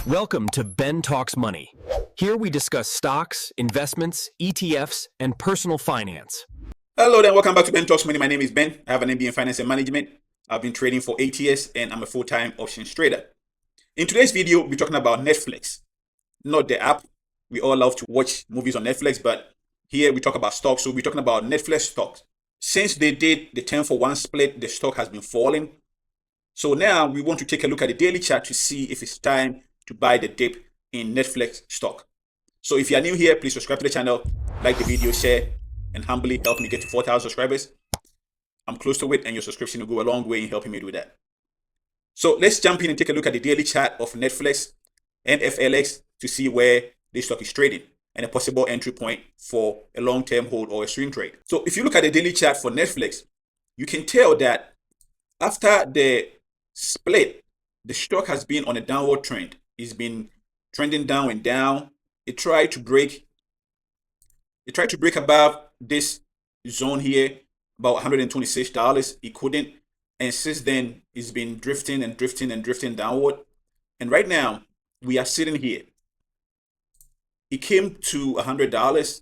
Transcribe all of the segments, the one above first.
Welcome to Ben Talks Money. Here we discuss stocks, investments, ETFs, and personal finance. Hello there, welcome back to Ben Talks Money. My name is Ben. I have an MBA in Finance and Management. I've been trading for 8 years and I'm a full-time options trader. In today's video, we're talking about Netflix. Not the app. We all love to watch movies on Netflix, but here we talk about stocks. So we're talking about Netflix stocks. Since they did the 10-for-1 split, the stock has been falling. So now we want to take a look at the daily chart to see if it's time to buy the dip in Netflix stock. So if you are new here, please subscribe to the channel, like the video, share, and humbly help me get to 4,000 subscribers. I'm close to it, and your subscription will go a long way in helping me do that. So let's jump in and take a look at the daily chart of Netflix, NFLX, to see where this stock is trading and a possible entry point for a long-term hold or a swing trade. So if you look at the daily chart for Netflix, you can tell that after the split, the stock has been on a downward trend. It's been trending down and down. It tried to break above this zone here, about $126. It couldn't. And since then, it's been drifting and drifting and drifting downward. And right now, we are sitting here. It came to $100.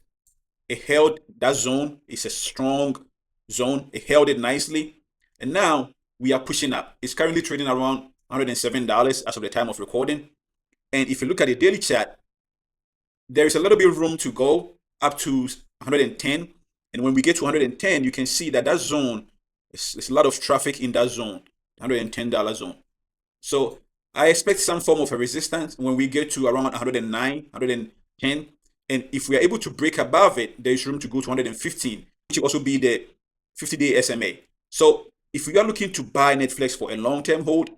It held that zone. It's a strong zone. It held it nicely. And now we are pushing up. It's currently trading around $107 as of the time of recording. And if you look at the daily chart, there is a little bit of room to go up to 110. And when we get to 110, you can see that that zone, there's a lot of traffic in that zone, $110 zone. So I expect some form of a resistance when we get to around 109, 110. And if we are able to break above it, there's room to go to 115, which will also be the 50-day SMA. So if you are looking to buy Netflix for a long-term hold,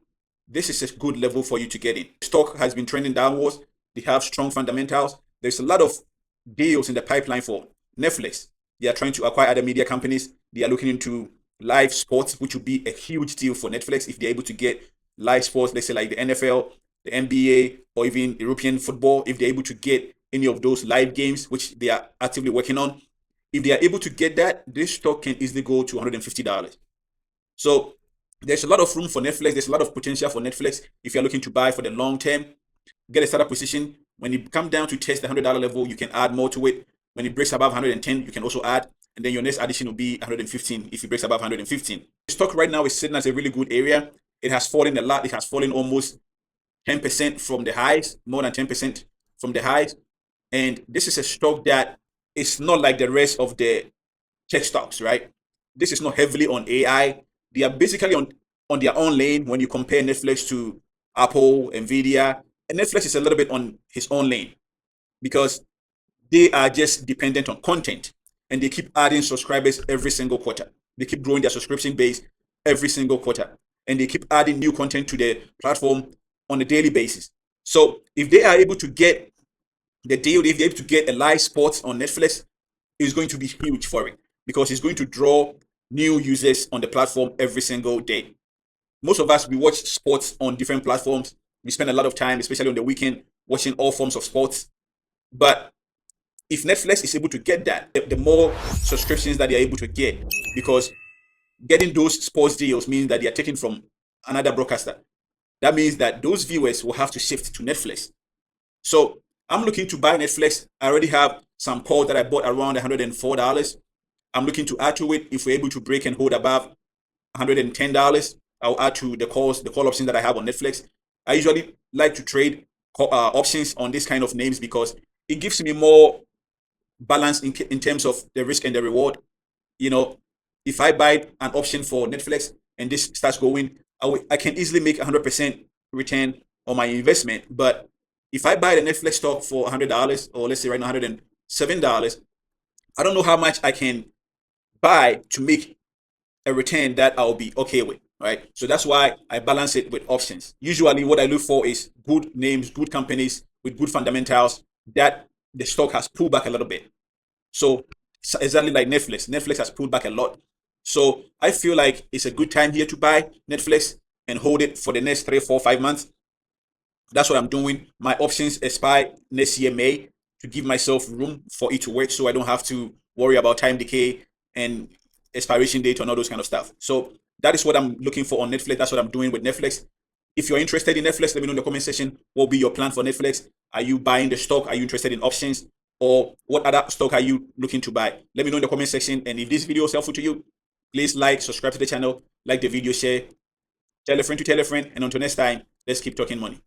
this is a good level for you to get in. Stock has been trending downwards. They have strong fundamentals. There's a lot of deals in the pipeline for Netflix. They are trying to acquire other media companies. They are looking into live sports, which would be a huge deal for Netflix if they're able to get live sports, let's say like the NFL, the NBA, or even European football. If they're able to get any of those live games, which they are actively working on, if they are able to get that, this stock can easily go to $150. So there's a lot of room for Netflix. There's a lot of potential for Netflix if you're looking to buy for the long term. Get a startup position. When you come down to test the $100 level, you can add more to it. When it breaks above 110, you can also add. And then your next addition will be 115 if it breaks above 115. The stock right now is sitting as a really good area. It has fallen a lot. It has fallen almost 10% from the highs, more than 10% from the highs. And this is a stock that is not like the rest of the tech stocks, right? This is not heavily on AI. They are basically on their own lane when you compare Netflix to Apple, Nvidia. And Netflix is a little bit on his own lane because they are just dependent on content and they keep adding subscribers every single quarter. They keep growing their subscription base every single quarter and they keep adding new content to the platform on a daily basis. So if they are able to get the deal, if they're able to get a live sports on Netflix, it's going to be huge for it because it's going to draw new users on the platform every single day. Most of us, we watch sports on different platforms. We spend a lot of time, especially on the weekend, watching all forms of sports. But if Netflix is able to get that, the more subscriptions that they're able to get, because getting those sports deals means that they are taken from another broadcaster. That means that those viewers will have to shift to Netflix. So I'm looking to buy Netflix. I already have some calls that I bought around $104. I'm looking to add to it. If we're able to break and hold above $110, I'll add to the call options that I have on Netflix. I usually like to trade options on this kind of names because it gives me more balance in terms of the risk and the reward. You know, if I buy an option for Netflix and this starts going, I can easily make 100% return on my investment. But if I buy the Netflix stock for $100, or let's say right now $107, I don't know how much I can buy to make a return that I'll be okay with, right? So that's why I balance it with options. Usually what I look for is good names, good companies with good fundamentals that the stock has pulled back a little bit. So exactly like Netflix has pulled back a lot. So I feel like it's a good time here to buy Netflix and hold it for the next 3, 4, 5 months. That's what I'm doing. My options expire next year, May, to give myself room for it to work so I don't have to worry about time decay and expiration date and all those kind of stuff. So that is what I'm looking for on Netflix. That's what I'm doing with Netflix. If you're interested in Netflix, let me know in the comment section. What will be your plan for Netflix? Are you buying the stock? Are you interested in options? Or what other stock are you looking to buy? Let me know in the comment section. And if this video is helpful to you, please like, subscribe to the channel, like the video, share, tell a friend to tell a friend. And until next time, let's keep talking money.